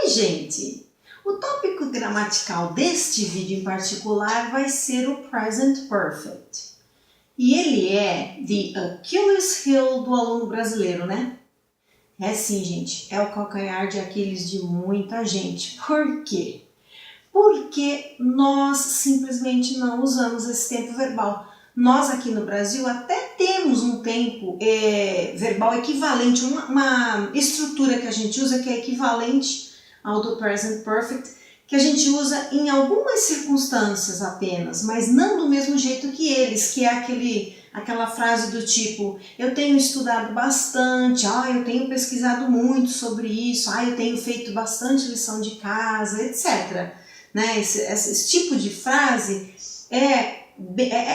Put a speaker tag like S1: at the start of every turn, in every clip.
S1: Oi, gente! O tópico gramatical deste vídeo em particular vai ser o Present Perfect. E ele é the Achilles heel do aluno brasileiro, né? É sim, gente, é o calcanhar de Aquiles de muita gente. Por quê? Porque nós simplesmente não usamos esse tempo verbal. Nós aqui no Brasil até temos um tempo verbal equivalente, uma estrutura que a gente usa que é equivalente ao do Present Perfect, que a gente usa em algumas circunstâncias apenas, mas não do mesmo jeito que eles, que é aquela frase do tipo, eu tenho estudado bastante, eu tenho pesquisado muito sobre isso, eu tenho feito bastante lição de casa, etc. Né? Esse tipo de frase é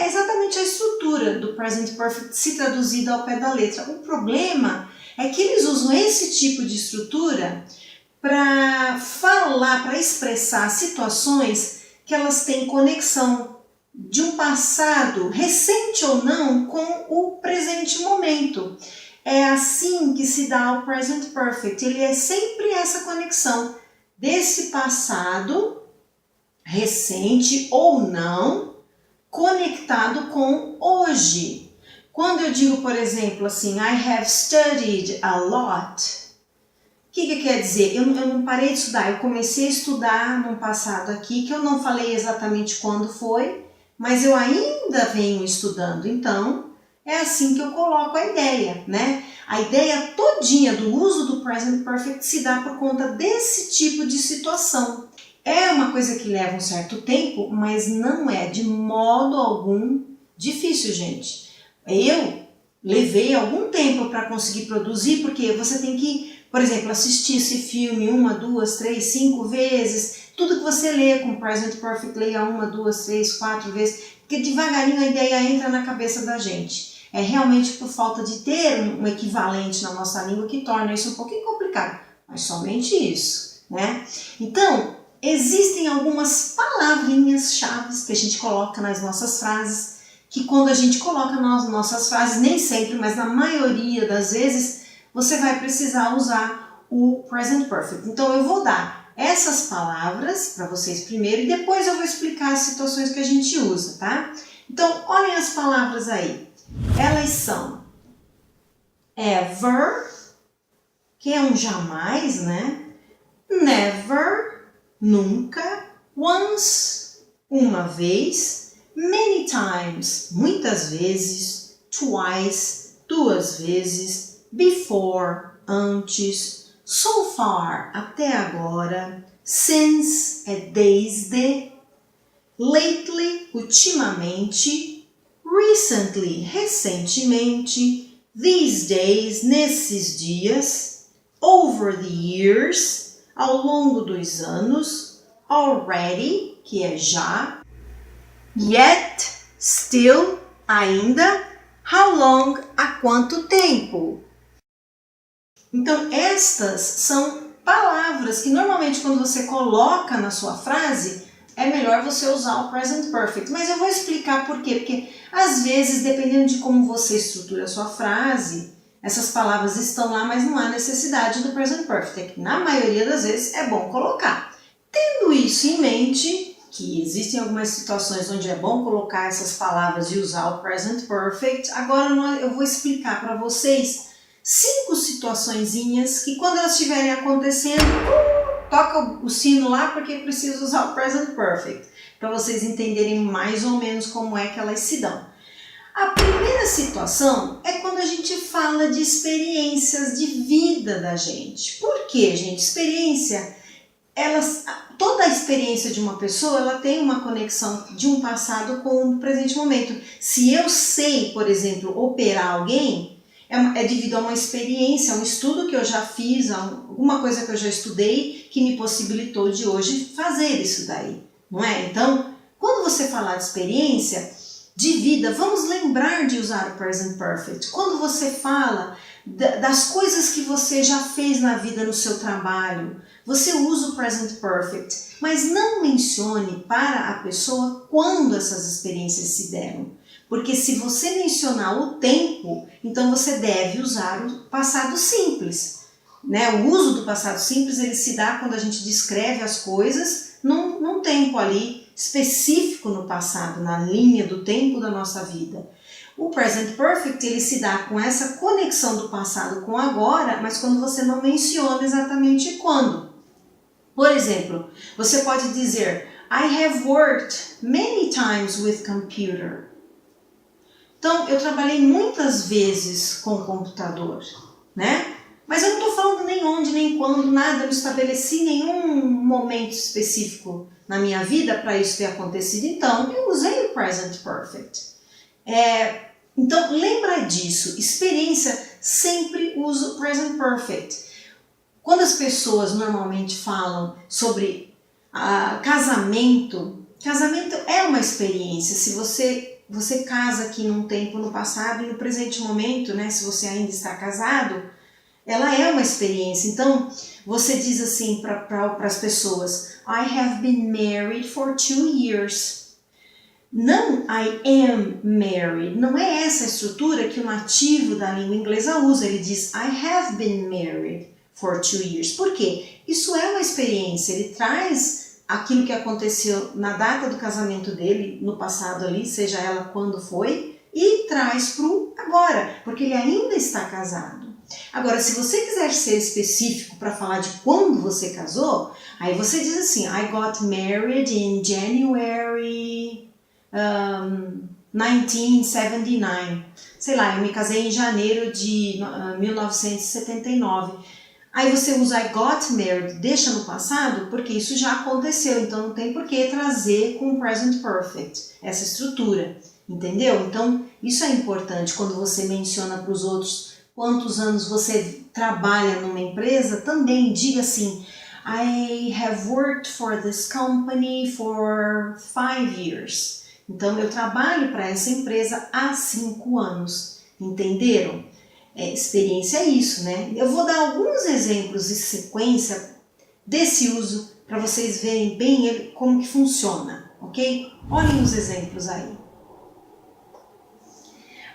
S1: exatamente a estrutura do Present Perfect se traduzida ao pé da letra. O problema é que eles usam esse tipo de estrutura para falar, para expressar situações que elas têm conexão de um passado, recente ou não, com o presente momento. É assim que se dá o Present Perfect. Ele é sempre essa conexão desse passado, recente ou não, conectado com hoje. Quando eu digo, por exemplo, assim, I have studied a lot, o que quer dizer? Eu não parei de estudar, eu comecei a estudar num passado aqui, que eu não falei exatamente quando foi, mas eu ainda venho estudando, então é assim que eu coloco a ideia, né? A ideia todinha do uso do Present Perfect se dá por conta desse tipo de situação. É uma coisa que leva um certo tempo, mas não é de modo algum difícil, gente. Eu levei algum tempo para conseguir produzir, porque você tem que, por exemplo, assistir esse filme 1, 2, 3, 5 vezes. Tudo que você lê com Present Perfect, leia 1, 2, 3, 4 vezes, porque devagarinho a ideia entra na cabeça da gente. É realmente por falta de ter um equivalente na nossa língua que torna isso um pouquinho complicado, mas somente isso, né? Então, existem algumas palavrinhas-chave que a gente coloca nas nossas frases, que quando a gente coloca nas nossas frases, nem sempre, mas na maioria das vezes, você vai precisar usar o Present Perfect. Então eu vou dar essas palavras para vocês primeiro e depois eu vou explicar as situações que a gente usa, tá? Então olhem as palavras aí. Elas são ever, que é um jamais, né? Never, nunca. Once, uma vez. Many times, muitas vezes. Twice, duas vezes. Before, antes. So far, até agora. Since, é desde. Lately, ultimamente. Recently, recentemente. These days, nesses dias. Over the years, ao longo dos anos. Already, que é já. Yet, still, ainda. How long, há quanto tempo. Então, estas são palavras que normalmente quando você coloca na sua frase, é melhor você usar o Present Perfect. Mas eu vou explicar por quê. Porque, às vezes, dependendo de como você estrutura a sua frase, essas palavras estão lá, mas não há necessidade do Present Perfect. É que, na maioria das vezes, é bom colocar. Tendo isso em mente, que existem algumas situações onde é bom colocar essas palavras e usar o Present Perfect, agora eu vou explicar para vocês 5 situaçõezinhas que quando elas estiverem acontecendo, toca o sino lá porque precisa usar o Present Perfect, para vocês entenderem mais ou menos como é que elas se dão. A primeira situação é quando a gente fala de experiências de vida da gente. Por quê, gente? Experiência, toda a experiência de uma pessoa, ela tem uma conexão de um passado com o presente momento. Se eu sei, por exemplo, operar alguém, é devido a uma experiência, a um estudo que eu já fiz, a alguma coisa que eu já estudei que me possibilitou de hoje fazer isso daí, não é? Então, quando você falar de experiência de vida, vamos lembrar de usar o Present Perfect. Quando você fala das coisas que você já fez na vida, no seu trabalho, você usa o Present Perfect, mas não mencione para a pessoa quando essas experiências se deram. Porque se você mencionar o tempo, então você deve usar o passado simples. né? O uso do passado simples, ele se dá quando a gente descreve as coisas num tempo ali específico no passado, na linha do tempo da nossa vida. O present perfect, ele se dá com essa conexão do passado com agora, mas quando você não menciona exatamente quando. Por exemplo, você pode dizer, I have worked many times with computer. Então, eu trabalhei muitas vezes com computador, né? Mas eu não estou falando nem onde, nem quando, nada, eu não estabeleci nenhum momento específico na minha vida para isso ter acontecido, então eu usei o present perfect. Então, lembra disso, experiência sempre usa o present perfect. Quando as pessoas normalmente falam sobre casamento, casamento é uma experiência. Se você casa aqui num tempo no passado e no presente momento, né, se você ainda está casado, ela é uma experiência. Então, você diz assim para as pessoas, I have been married for 2 years. Não I am married. Não é essa estrutura que o nativo da língua inglesa usa. Ele diz I have been married for 2 years. Por quê? Isso é uma experiência. Ele traz aquilo que aconteceu na data do casamento dele, no passado ali, seja ela quando foi, e traz para o agora, porque ele ainda está casado. Agora, se você quiser ser específico para falar de quando você casou, aí você diz assim, I got married in January 1979. Sei lá, eu me casei em janeiro de 1979. Aí você usa I got married, deixa no passado, porque isso já aconteceu, então não tem por que trazer com o present perfect, essa estrutura, entendeu? Então, isso é importante quando você menciona para os outros quantos anos você trabalha numa empresa, também diga assim, I have worked for this company for 5 years. Então, eu trabalho para essa empresa há 5 anos, entenderam? Experiência é isso, né? Eu vou dar alguns exemplos em sequência desse uso para vocês verem bem como que funciona, ok? Olhem os exemplos aí.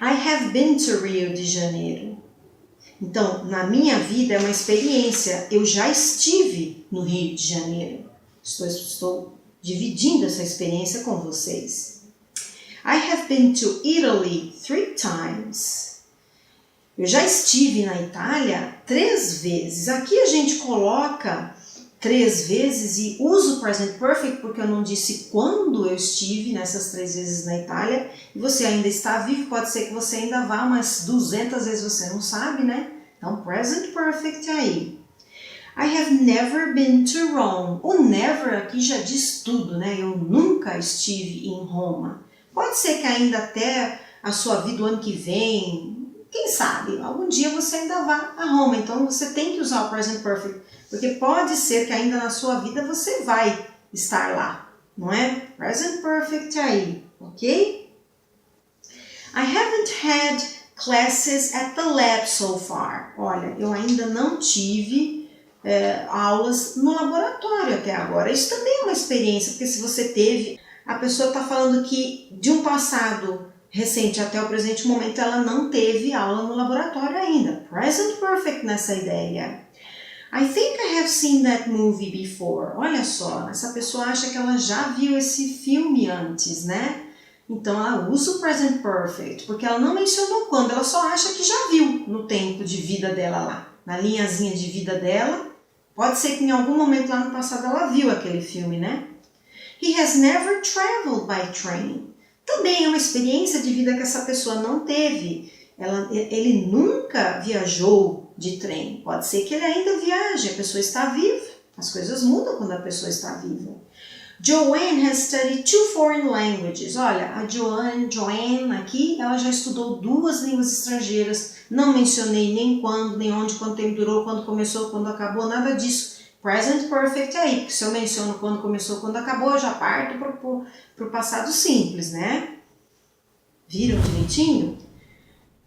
S1: I have been to Rio de Janeiro. Então, na minha vida é uma experiência. Eu já estive no Rio de Janeiro. Estou dividindo essa experiência com vocês. I have been to Italy 3 times. Eu já estive na Itália 3 vezes. Aqui a gente coloca 3 vezes e uso o present perfect porque eu não disse quando eu estive nessas 3 vezes na Itália. E você ainda está vivo, pode ser que você ainda vá umas 200 vezes, você não sabe, né? Então, present perfect aí. I have never been to Rome. O never aqui já diz tudo, né? Eu nunca estive em Roma. Pode ser que ainda até a sua vida o ano que vem, quem sabe, algum dia você ainda vá a Roma. Então, você tem que usar o present perfect, porque pode ser que ainda na sua vida você vai estar lá, não é? Present perfect aí, ok? I haven't had classes at the lab so far. Olha, eu ainda não tive aulas no laboratório até agora. Isso também é uma experiência, porque se você teve, a pessoa está falando que de um passado recente até o presente momento ela não teve aula no laboratório ainda. Present perfect nessa ideia. I think I have seen that movie before. Olha só, essa pessoa acha que ela já viu esse filme antes, né? Então ela usa o present perfect, porque ela não mencionou quando, ela só acha que já viu no tempo de vida dela lá, na linhazinha de vida dela. Pode ser que em algum momento lá no passado ela viu aquele filme, né? He has never traveled by train. Também é uma experiência de vida que essa pessoa não teve. Ele nunca viajou de trem. Pode ser que ele ainda viaje, a pessoa está viva. As coisas mudam quando a pessoa está viva. Joanne has studied 2 foreign languages. Olha, a Joanne aqui, ela já estudou 2 línguas estrangeiras. Não mencionei nem quando, nem onde, quanto tempo durou, quando começou, quando acabou, nada disso. Present perfect aí, porque se eu menciono quando começou, quando acabou, eu já parto para o passado simples, né? Viram direitinho?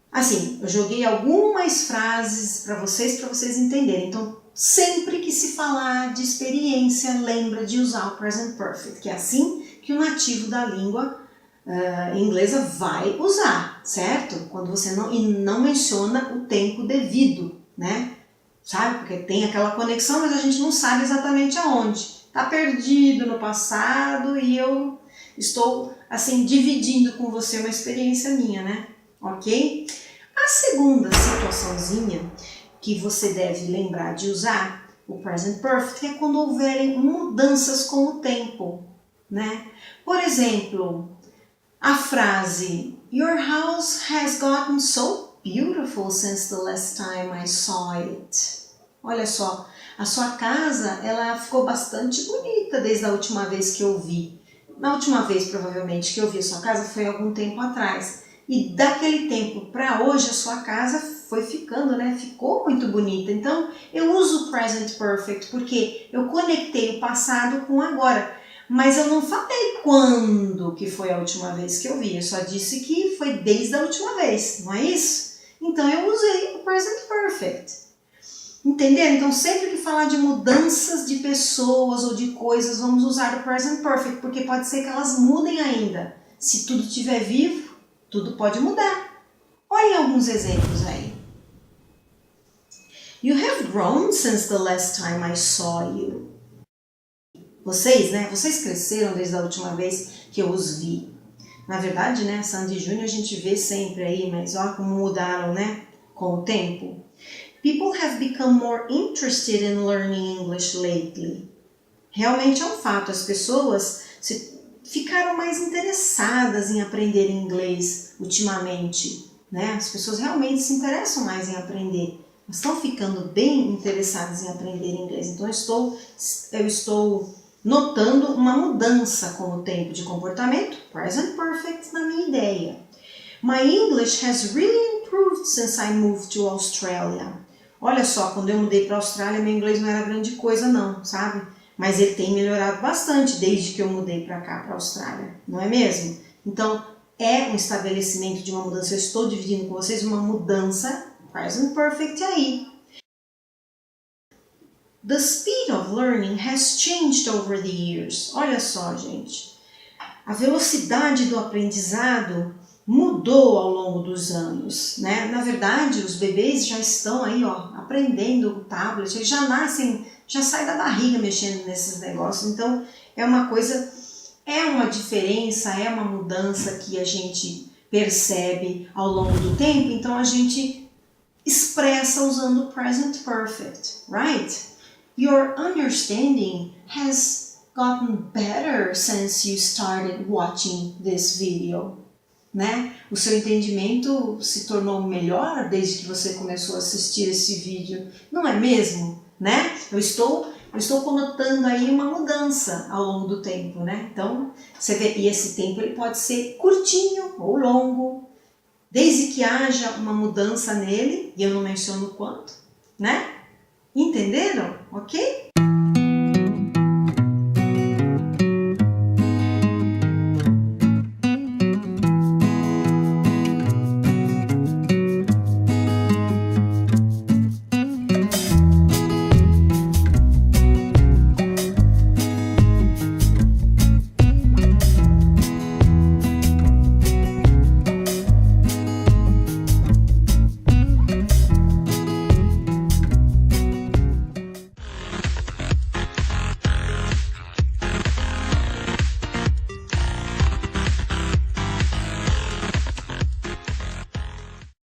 S1: Assim, eu joguei algumas frases para vocês entenderem. Então, sempre que se falar de experiência, lembra de usar o present perfect, que é assim que o nativo da língua inglesa vai usar, certo? Quando você não menciona o tempo devido, né? sabe? Porque tem aquela conexão, mas a gente não sabe exatamente aonde. Tá perdido no passado e eu estou, assim, dividindo com você uma experiência minha, né? Ok? A segunda situaçãozinha que você deve lembrar de usar o present perfect é quando houverem mudanças com o tempo, né? Por exemplo, a frase Your house has gotten so beautiful since the last time I saw it. Olha só, a sua casa ela ficou bastante bonita desde a última vez que eu vi. Na última vez, provavelmente, que eu vi a sua casa foi algum tempo atrás. E daquele tempo para hoje a sua casa foi ficando, né? Ficou muito bonita. Então eu uso o present perfect porque eu conectei o passado com o agora. Mas eu não falei quando que foi a última vez que eu vi. Eu só disse que foi desde a última vez, não é isso? Então eu usei o present perfect. Entenderam? Então sempre que falar de mudanças de pessoas ou de coisas, vamos usar o present perfect, porque pode ser que elas mudem ainda. Se tudo estiver vivo, tudo pode mudar. Olhem alguns exemplos aí. You have grown since the last time I saw you. Vocês, né? Vocês cresceram desde a última vez que eu os vi. Na verdade, né? Sandy Júnior a gente vê sempre aí, mas olha como mudaram, né? Com o tempo. People have become more interested in learning English lately. Realmente é um fato, as pessoas ficaram mais interessadas em aprender inglês ultimamente, né? As pessoas realmente se interessam mais em aprender, estão ficando bem interessadas em aprender inglês. Então eu estou notando uma mudança com o tempo de comportamento, present perfect na minha ideia. My English has really improved since I moved to Australia. Olha só, quando eu mudei para a Austrália, meu inglês não era grande coisa não, sabe? Mas ele tem melhorado bastante desde que eu mudei para cá, para a Austrália, não é mesmo? Então, é um estabelecimento de uma mudança. Eu estou dividindo com vocês uma mudança, present perfect aí. The speed of learning has changed over the years. Olha só, gente. A velocidade do aprendizado mudou ao longo dos anos, né? Na verdade, os bebês já estão aí, ó, aprendendo o tablet, eles já nascem, já saem da barriga mexendo nesses negócios. Então, é uma coisa, é uma diferença, é uma mudança que a gente percebe ao longo do tempo. Então, a gente expressa usando o present perfect, right? Your understanding has gotten better since you started watching this video. Né? O seu entendimento se tornou melhor desde que você começou a assistir esse vídeo, não é mesmo? Né? Eu estou conotando aí uma mudança ao longo do tempo, né? Então, você vê, e esse tempo ele pode ser curtinho ou longo, desde que haja uma mudança nele, e eu não menciono quanto, né? Entenderam? Ok?